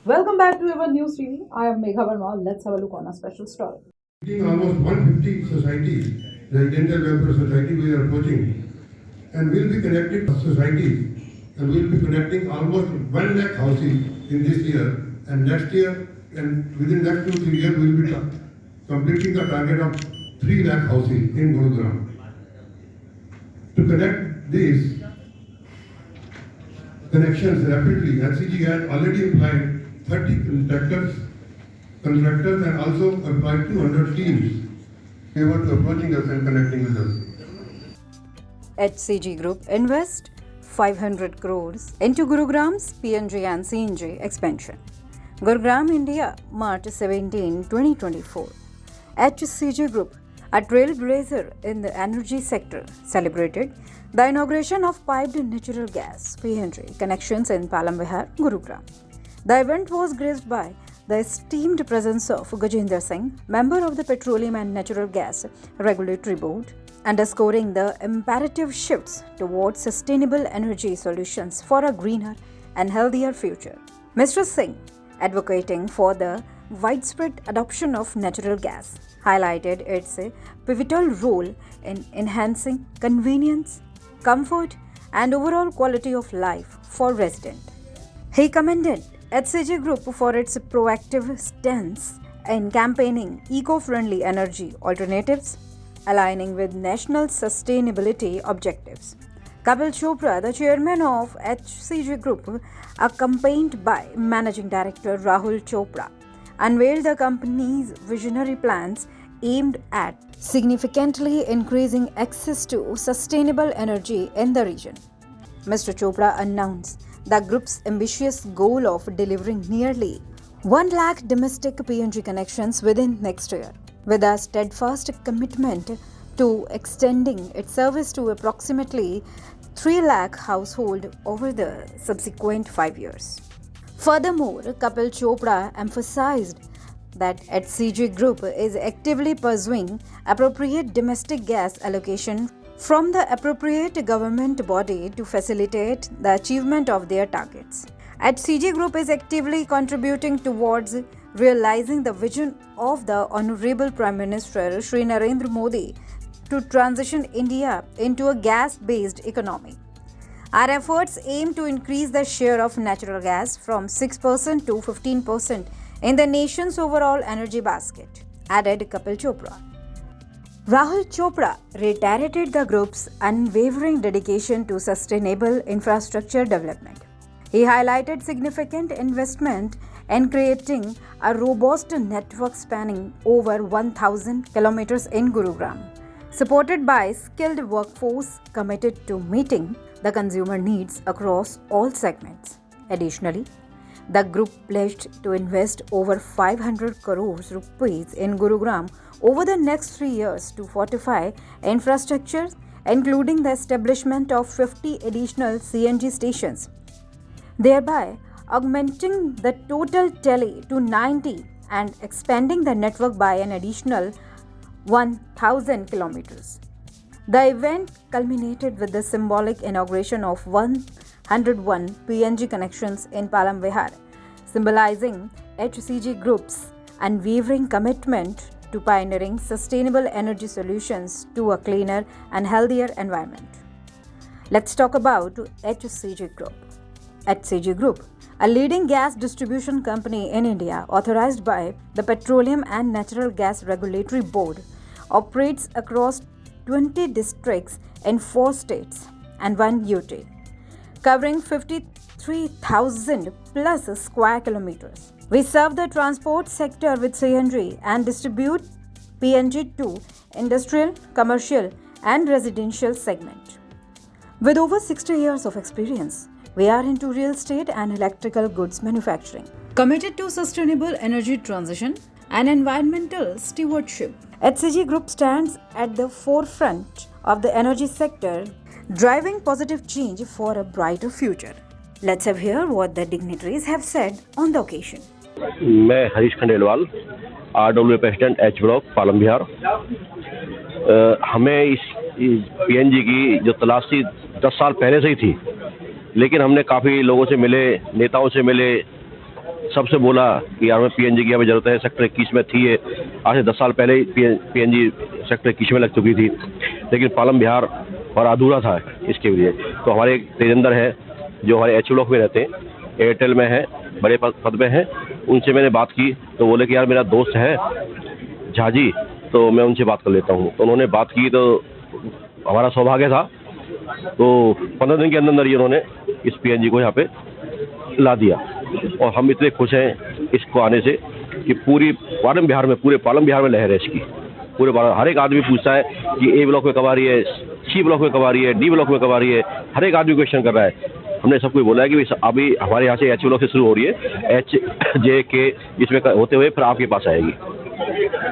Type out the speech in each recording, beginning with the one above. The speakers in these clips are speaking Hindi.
Welcome back to our news TV. I am Megha Verma. Let's have a look on a special story. Almost 150 societies, residential welfare society we are approaching, and we'll be connecting societies, and we'll be connecting almost 1 lakh houses in this year, and next year, and within next 2-3 years, we'll be completing the target of 3 lakh houses in Gurugram. To connect these connections rapidly, HCG has already applied 30 contractors and also applied 200 teams. They were approaching us and connecting with us. HCG Group invest 500 crores into Gurugram's PNG and CNG expansion. Gurugram, India, March 17, 2024. HCG Group, a trailblazer in the energy sector, celebrated the inauguration of piped natural gas (PNG) connections in Palam Vihar, Gurugram. The event was graced by the esteemed presence of Gajendra Singh, member of the Petroleum and Natural Gas Regulatory Board, underscoring the imperative shifts towards sustainable energy solutions for a greener and healthier future. Mr. Singh, advocating for the widespread adoption of natural gas, highlighted its pivotal role in enhancing convenience, comfort, and overall quality of life for residents. He commended HCG Group for its proactive stance in campaigning eco-friendly energy alternatives, aligning with national sustainability objectives. Kapil Chopra, the chairman of HCG Group, accompanied by Managing Director Rahul Chopra, unveiled the company's visionary plans aimed at significantly increasing access to sustainable energy in the region. Mr. Chopra announced the group's ambitious goal of delivering nearly 1 lakh domestic PNG connections within next year, with a steadfast commitment to extending its service to approximately 3 lakh households over the subsequent 5 years. Furthermore, Kapil Chopra emphasized that HCG Group is actively pursuing appropriate domestic gas allocation from the appropriate government body to facilitate the achievement of their targets. HCG Group is actively contributing towards realizing the vision of the Honorable Prime Minister Shri Narendra Modi to transition India into a gas-based economy. Our efforts aim to increase the share of natural gas from 6% to 15% in the nation's overall energy basket, added Kapil Chopra. Rahul Chopra reiterated the group's unwavering dedication to sustainable infrastructure development. He highlighted significant investment in creating a robust network spanning over 1,000 kilometers in Gurugram, supported by skilled workforce committed to meeting the consumer needs across all segments. Additionally, the group pledged to invest over 500 crores rupees in Gurugram over the next 3 years to fortify infrastructure, including the establishment of 50 additional CNG stations, thereby augmenting the total tally to 90 and expanding the network by an additional 1,000 kilometers. The event culminated with the symbolic inauguration of 101 PNG connections in Palam Vihar, symbolizing HCG Group's unwavering commitment to pioneering sustainable energy solutions to a cleaner and healthier environment. Let's talk about HCG Group. HCG Group, a leading gas distribution company in India authorized by the Petroleum and Natural Gas Regulatory Board, operates across 20 districts in 4 states and 1 UT, covering 53,000 plus square kilometers. We serve the transport sector with CNG and distribute PNG to industrial, commercial, and residential segment. With over 60 years of experience, we are into real estate and electrical goods manufacturing. Committed to sustainable energy transition and environmental stewardship, HCG Group stands at the forefront of the energy sector, driving positive change for a brighter future. Let's have hear what the dignitaries have said on the occasion. मैं Harish Khandelwal, RW president H block Palam Bihar. हमें इस PNG की जो तलाश थी 10 साल पहले से ही थी, लेकिन हमने काफ़ी लोगों से मिले, नेताओं से मिले, सबसे बोला कि यार हमें PNG की हमें ज़रूरत है, सेक्टर 21 में थी ये, आज से 10 साल पहले ही PNG सेक्टर 21 में लग चुकी थी, लेकिन पालम बिहार और अधूरा था इसके लिए। तो हमारे एक तेजेंद्र हैं जो हमारे H ब्लॉक में रहते हैं, एयरटेल में हैं, बड़े पद में हैं, उनसे मैंने बात की तो बोले कि यार मेरा दोस्त है झाजी, तो मैं उनसे बात कर लेता हूँ। तो उन्होंने बात की तो हमारा सौभाग्य था, तो 15 दिन के अंदर अंदर ही उन्होंने इस PNG को यहाँ पे ला दिया और हम इतने खुश हैं इसको आने से कि पूरे पालम बिहार में लहर है इसकी। पूरे हर एक आदमी पूछता है कि A ब्लॉक में कब आ रही है, C ब्लॉक में कब आ रही है, D ब्लॉक में कब आ रही है, हर एक आदमी क्वेश्चन कर रहा है। हमने सबको बोला है कि अभी हमारे यहाँ से H ब्लॉक से शुरू हो रही है, HJK इसमें होते हुए फिर आपके पास आएगी।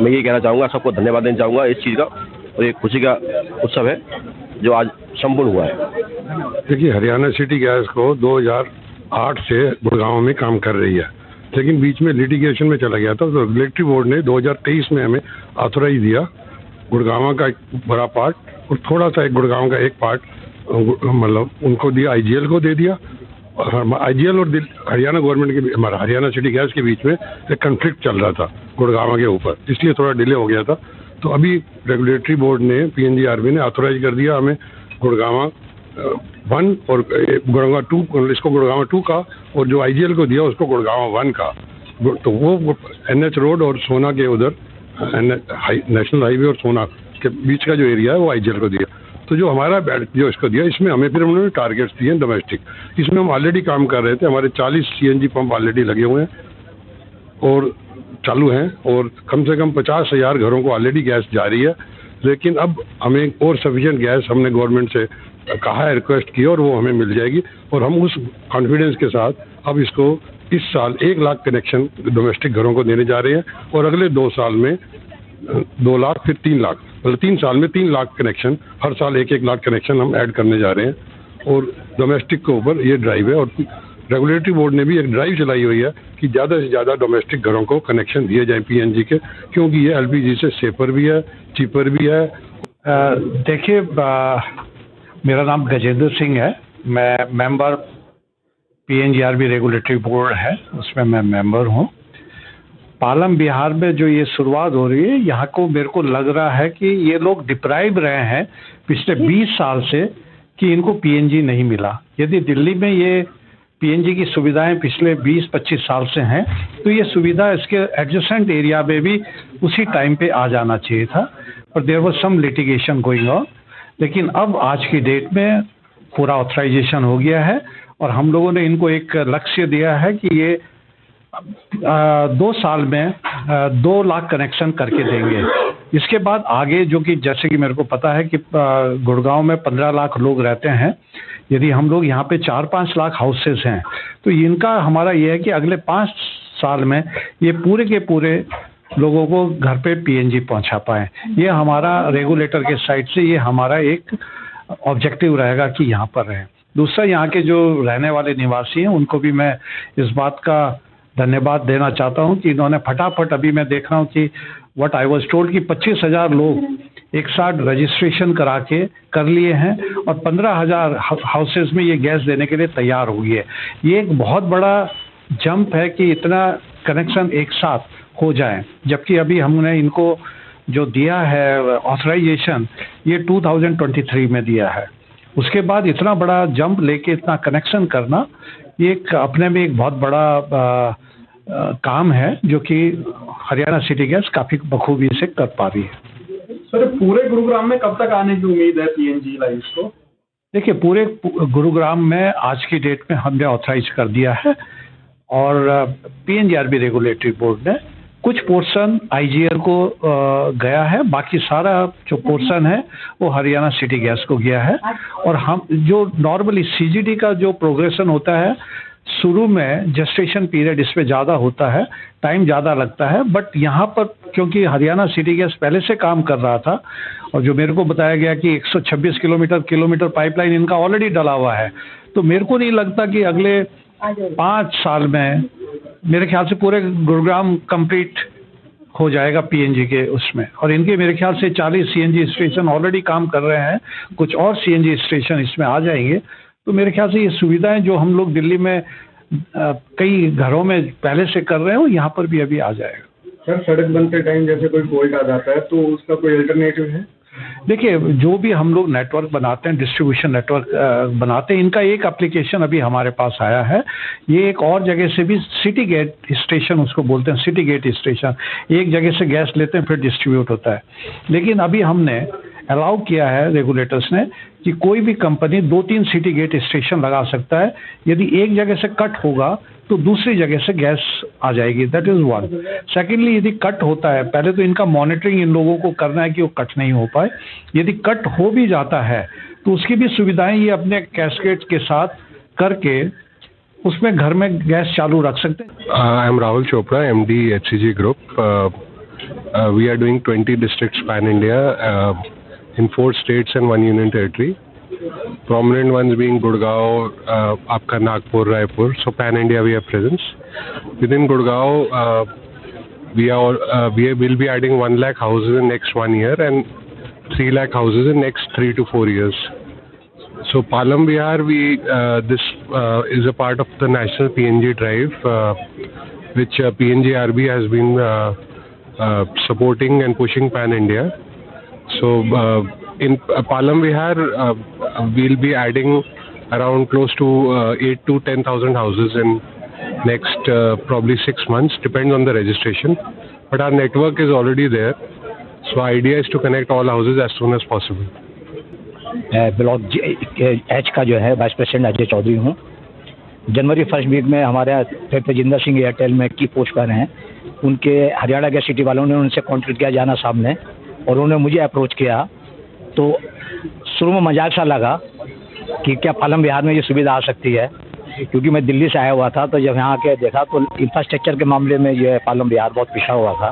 मैं ये कहना चाहूँगा, सबको धन्यवाद देना चाहूँगा इस चीज़ का, और एक खुशी का उत्सव है जो आज संपूर्ण हुआ है। देखिए, हरियाणा सिटी गैस को 2008 से गुड़गांव में काम कर रही है, लेकिन बीच में लिटिगेशन में चला गया था। तो रेगुलेटरी बोर्ड ने 2023 में हमें ऑथोराइज दिया गुड़गांव का एक बड़ा पार्ट और थोड़ा सा एक गुड़गांव का एक पार्ट, मतलब उनको दिया, IGL को दे दिया। IGL और हरियाणा गवर्नमेंट के, हमारा हरियाणा सिटी गैस के बीच में एक कन्फ्लिक्ट चल रहा था गुड़गांव के ऊपर, इसलिए थोड़ा डिले हो गया था। तो अभी रेगुलेटरी बोर्ड ने, PNGRB ने ऑथोराइज कर दिया हमें गुड़गांव 1 और गुड़गांव 2, इसको गुड़गांव 2 का, और जो IGL को दिया उसको गुड़गांव 1 का। तो वो NH रोड और सोना के उधर नेशनल हाईवे और सोना के बीच का जो एरिया है वो IGL को दिया। तो जो हमारा जो इसको दिया, इसमें हमें फिर उन्होंने टारगेट्स दिए डोमेस्टिक। इसमें हम ऑलरेडी काम कर रहे थे, हमारे 40 CNG पंप ऑलरेडी लगे हुए हैं और चालू हैं, और कम से कम 50,000 घरों को ऑलरेडी गैस जा रही है। लेकिन अब हमें और सफिशिएंट गैस हमने गवर्नमेंट से कहा है, रिक्वेस्ट की, और वो हमें मिल जाएगी। और हम उस कॉन्फिडेंस के साथ अब इसको इस साल 1 लाख कनेक्शन डोमेस्टिक घरों को देने जा रहे हैं, और अगले 2 साल में 2 लाख, फिर 3 लाख, मतलब 3 साल में 3 लाख कनेक्शन, हर साल 1-1 लाख कनेक्शन हम ऐड करने जा रहे हैं। और डोमेस्टिक के ऊपर ये ड्राइव है, और रेगुलेटरी बोर्ड ने भी एक ड्राइव चलाई हुई है कि ज़्यादा से ज़्यादा डोमेस्टिक घरों को कनेक्शन दिए जाएं PNG के, क्योंकि ये LPG से सेफर भी है, चीपर भी है। देखिए, मेरा नाम गजेंद्र सिंह है, मैं मेंबर PNGRB रेगुलेटरी बोर्ड है, उसमें मैं मेंबर हूँ। पालम बिहार में जो ये शुरुआत हो रही है, यहाँ को मेरे को लग रहा है कि ये लोग डिप्राइव रहे हैं पिछले 20 साल से कि इनको PNG नहीं मिला। यदि दिल्ली में ये PNG की सुविधाएं पिछले 20-25 साल से हैं, तो ये सुविधा इसके एडजेसेंट एरिया में भी उसी टाइम पे आ जाना चाहिए था, पर there was some litigation going on. लेकिन अब आज की डेट में पूरा ऑथराइजेशन हो गया है, और हम लोगों ने इनको एक लक्ष्य दिया है कि ये 2 साल में 2 लाख कनेक्शन करके देंगे। इसके बाद आगे, जो कि जैसे कि मेरे को पता है कि गुड़गांव में 15 लाख लोग रहते हैं, यदि हम लोग यहाँ पे 4-5 लाख हाउसेस हैं, तो इनका हमारा ये है कि अगले 5 साल में ये पूरे के पूरे लोगों को घर पे PNG पहुँचा पाएँ। ये हमारा रेगुलेटर के साइड से ये हमारा एक ऑब्जेक्टिव रहेगा कि यहाँ पर रहें। दूसरा, यहाँ के जो रहने वाले निवासी हैं उनको भी मैं इस बात का धन्यवाद देना चाहता हूँ कि इन्होंने फटाफट, अभी मैं देख रहा हूँ कि व्हाट आई वाज टोल्ड कि 25,000 लोग एक साथ रजिस्ट्रेशन करा के कर लिए हैं, और 15,000 हाउसेज में ये गैस देने के लिए तैयार हुई है। ये एक बहुत बड़ा जंप है कि इतना कनेक्शन एक साथ हो जाए, जबकि अभी हमने इनको जो दिया है ऑथराइजेशन, ये 2023 में दिया है। उसके बाद इतना बड़ा जंप लेके इतना कनेक्शन करना, ये एक अपने में एक बहुत बड़ा काम है, जो कि हरियाणा सिटी गैस काफ़ी बखूबी से कर पा रही है। सर, पूरे गुरुग्राम में कब तक आने की उम्मीद है PNG लाइन्स को? देखिए, पूरे गुरुग्राम में आज की डेट में हमने ऑथराइज कर दिया है, और PNGRB रेगुलेटरी बोर्ड ने कुछ पोर्शन IGL को गया है, बाकी सारा जो पोर्शन है वो हरियाणा सिटी गैस को गया है। और हम जो नॉर्मली CGD का जो प्रोग्रेशन होता है, शुरू में जेस्टेशन पीरियड इसमें ज़्यादा होता है, टाइम ज़्यादा लगता है, बट यहाँ पर क्योंकि हरियाणा सिटी गैस पहले से काम कर रहा था, और जो मेरे को बताया गया कि 126 किलोमीटर पाइपलाइन इनका ऑलरेडी डला हुआ है, तो मेरे को नहीं लगता कि अगले 5 साल में मेरे ख्याल से पूरे गुरुग्राम कंप्लीट हो जाएगा PNG के उसमें। और इनके मेरे ख्याल से 40 CNG स्टेशन ऑलरेडी काम कर रहे हैं, कुछ और CNG स्टेशन इसमें आ जाएंगे। तो मेरे ख्याल से ये सुविधाएं जो हम लोग दिल्ली में कई घरों में पहले से कर रहे हो, यहाँ पर भी अभी आ जाएगा। सर, सड़क बनते टाइम जैसे कोई फॉल्ट आ जाता है तो उसका कोई अल्टरनेटिव है? देखिए, जो भी हम लोग नेटवर्क बनाते हैं, डिस्ट्रीब्यूशन नेटवर्क बनाते हैं, इनका एक एप्लीकेशन अभी हमारे पास आया है। ये एक और जगह से भी, सिटी गेट स्टेशन उसको बोलते हैं, सिटी गेट स्टेशन, एक जगह से गैस लेते हैं फिर डिस्ट्रीब्यूट होता है। लेकिन अभी हमने अलाउ किया है रेगुलेटर्स ने कि कोई भी कंपनी 2-3 सिटी गेट स्टेशन लगा सकता है। यदि एक जगह से कट होगा तो दूसरी जगह से गैस आ जाएगी, दैट इज़ वन। सेकेंडली, यदि कट होता है, पहले तो इनका मॉनिटरिंग इन लोगों को करना है कि वो कट नहीं हो पाए। यदि कट हो भी जाता है तो उसकी भी सुविधाएं ये अपने कैस्केट के साथ करके उसमें घर में गैस चालू रख सकते हैं। I am Rahul Chopra, MD HCG Group. We are doing 20 districts pan India in 4 states and 1 union territory. Prominent ones being Gurugram, आपका Nagpur, Raipur. So pan India we have presence. Within Gurugram, we will be adding 1 lakh houses in next 1 year and 3 lakh houses in next 3 to 4 years. So Palam Vihar, this is a part of the national PNG drive, which PNGRB has been supporting and pushing pan India. So in Palam Vihar, we'll be adding around close to 8 to 10,000 houses in next probably 6 months, depends on the registration. But our network is already there. So idea is to connect all houses as soon as possible. Block H का जो है वाइस प्रेसिडेंट अजय चौधरी हूँ। जनवरी फर्स्ट वीक में हमारे गजेंद्र सिंह एयरटेल में की पोस्ट पर हैं। उनके हरियाणा गैस सिटी वालों ने उनसे कॉन्टेक्ट किया, जाना साहब ने, और उन्होंने मुझे अप्रोच किया। तो शुरू में मजाक सा लगा कि क्या पालम बिहार में ये सुविधा आ सकती है, क्योंकि मैं दिल्ली से आया हुआ था। तो जब यहाँ आके देखा तो इंफ्रास्ट्रक्चर के मामले में ये पालम बिहार बहुत पिछड़ा हुआ था।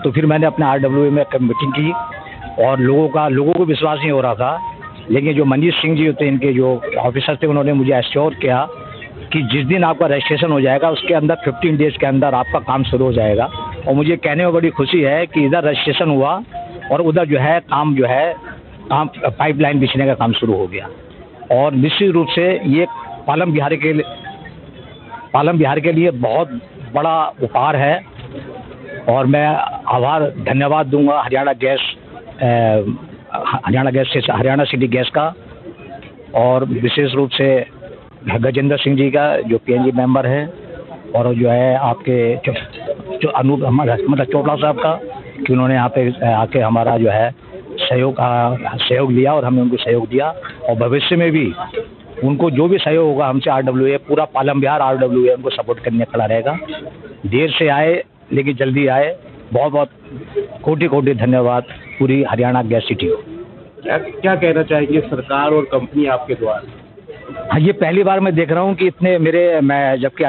तो फिर मैंने अपने RWA में मीटिंग की और लोगों को विश्वास नहीं हो रहा था। लेकिन जो मनीष सिंह जी होते हैं, इनके जो ऑफिसर थे, उन्होंने मुझे एश्योर किया कि जिस दिन आपका रजिस्ट्रेशन हो जाएगा उसके अंदर 15 डेज के अंदर आपका काम शुरू हो जाएगा। और मुझे कहने में बड़ी खुशी है कि इधर रजिस्ट्रेशन हुआ और उधर जो है काम पाइपलाइन बिछने का काम शुरू हो गया। और निश्चित रूप से ये पालम बिहार के लिए बहुत बड़ा उपहार है। और मैं धन्यवाद दूंगा हरियाणा सिटी गैस का, और विशेष रूप से गजेंद्र सिंह जी का जो PNG मेंबर है, और जो है आपके मतलब चोपड़ा साहब का, कि उन्होंने यहाँ पे आके हमारा जो है सहयोग लिया और हमने उनको सहयोग दिया। और भविष्य में भी उनको जो भी सहयोग होगा हमसे RWA, पूरा पालम बिहार RWA उनको सपोर्ट करने खड़ा रहेगा। देर से आए लेकिन जल्दी आए। बहुत बहुत कोटि धन्यवाद पूरी हरियाणा गैस सिटी को। क्या कहना चाहेंगे सरकार और कंपनी आपके द्वारा? हाँ, ये पहली बार मैं देख रहा हूँ कि मैं जबकि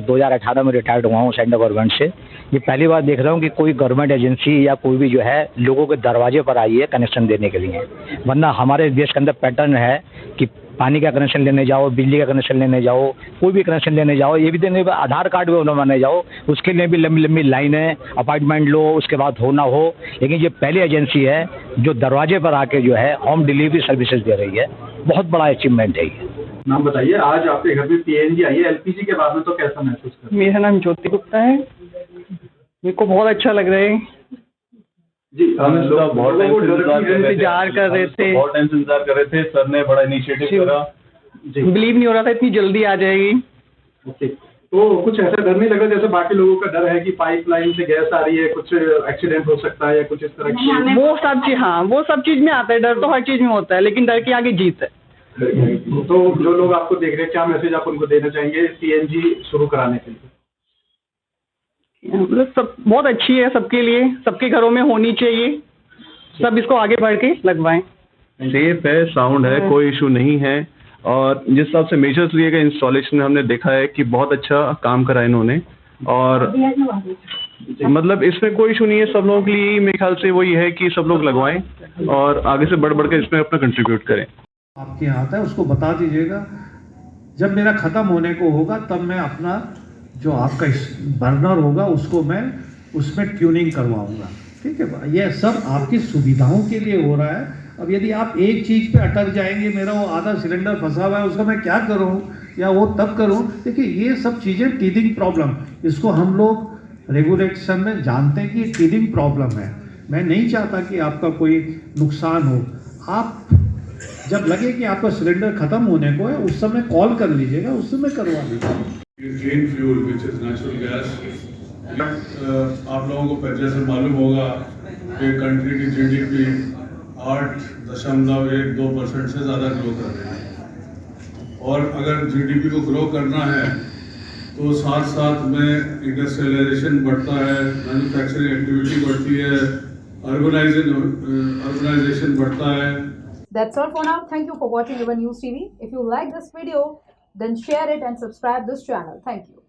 2018 में रिटायर्ड हुआ हूँ सेंट्रल गवर्नमेंट से। ये पहली बार देख रहा हूँ कि कोई गवर्नमेंट एजेंसी या कोई भी जो है लोगों के दरवाजे पर आई है कनेक्शन देने के लिए। वरना हमारे देश के अंदर पैटर्न है कि पानी का कनेक्शन लेने जाओ, बिजली का कनेक्शन लेने जाओ, कोई भी कनेक्शन लेने जाओ, ये भी देने, आधार कार्ड भी बनवाने जाओ, उसके लिए भी लंबी लंबी लाइनें, अपॉइंटमेंट लो, उसके बाद हो ना हो। लेकिन ये पहली एजेंसी है जो दरवाजे पर आके जो है होम डिलीवरी सर्विसेज दे रही है। बहुत बड़ा अचीवमेंट है ये। नाम बताइए, आज आपके घर में PNG आई है, LPG के बाद में तो कैसा महसूस कर रहे हैं? मेरा नाम ज्योति गुप्ता है। मेरे को बहुत अच्छा लग रहा है जी। हम लोग बहुत टाइम से इंतजार कर रहे थे। सर ने बड़ा इनिशिएटिव करा। बिलीव नहीं हो रहा था इतनी जल्दी आ जाएगी। ओके, तो कुछ ऐसा डर नहीं लगा जैसे बाकी लोगों का डर है कि पाइपलाइन से गैस आ रही है, कुछ एक्सीडेंट हो सकता है या कुछ इस तरह की? वो सब चीज में आता है डर, तो हर चीज में होता है, लेकिन डर के आगे जीत है। तो जो लोग आपको देख रहे हैं, क्या मैसेज आप उनको देना चाहेंगे PNG शुरू कराने के लिए? मतलब सब बहुत अच्छी है सबके लिए, सबके घरों में होनी चाहिए, सब इसको आगे बढ़ के लगवाएं। सेफ है, साउंड है, कोई इशू नहीं है। और जिस हिसाब से मेजर्स लिए गए इंस्टॉलेशन में हमने देखा है कि बहुत अच्छा काम करा इन्होंने। और मतलब इसमें कोई इशू नहीं है, सब लोगों के लिए मेरे ख्याल से वही है कि सब लोग लगवाएं और आगे से बढ़ बढ़ के इसमें अपना कंट्रीब्यूट करें। आपके यहाँ आता है उसको बता दीजिएगा। जब मेरा ख़त्म होने को होगा तब मैं अपना जो आपका बर्नर होगा उसको मैं उसमें ट्यूनिंग करवाऊँगा। ठीक है, ये सब आपकी सुविधाओं के लिए हो रहा है। अब यदि आप एक चीज़ पे अटक जाएंगे, मेरा वो आधा सिलेंडर फंसा हुआ है उसका मैं क्या करूँ, या वो तब करूं। देखिए ये सब चीज़ें टीथिंग प्रॉब्लम, इसको हम लोग रेगुलेशन में जानते हैं कि ये टीथिंग प्रॉब्लम है। मैं नहीं चाहता कि आपका कोई नुकसान हो। आप जब लगे कि आपका सिलेंडर ख़त्म होने को है उस समय कॉल कर लीजिएगा, उस समय करवा लीजिएगा। Clean fuel which is natural gas, आप लोगों को जैसे मालूम होगा कि कंट्री की जीडीपी 8.12% से ज़्यादा ग्रो कर रही है, और अगर जीडीपी को ग्रो करना है तो साथ साथ में इंडस्ट्रियलाइजेशन बढ़ता है, मैन्युफैक्चरिंग एक्टिविटी बढ़ती है, अर्बनाइजेशन बढ़ता है। That's all for now. Thank you for watching our News TV. If you like this video, then share it and subscribe this channel. Thank you.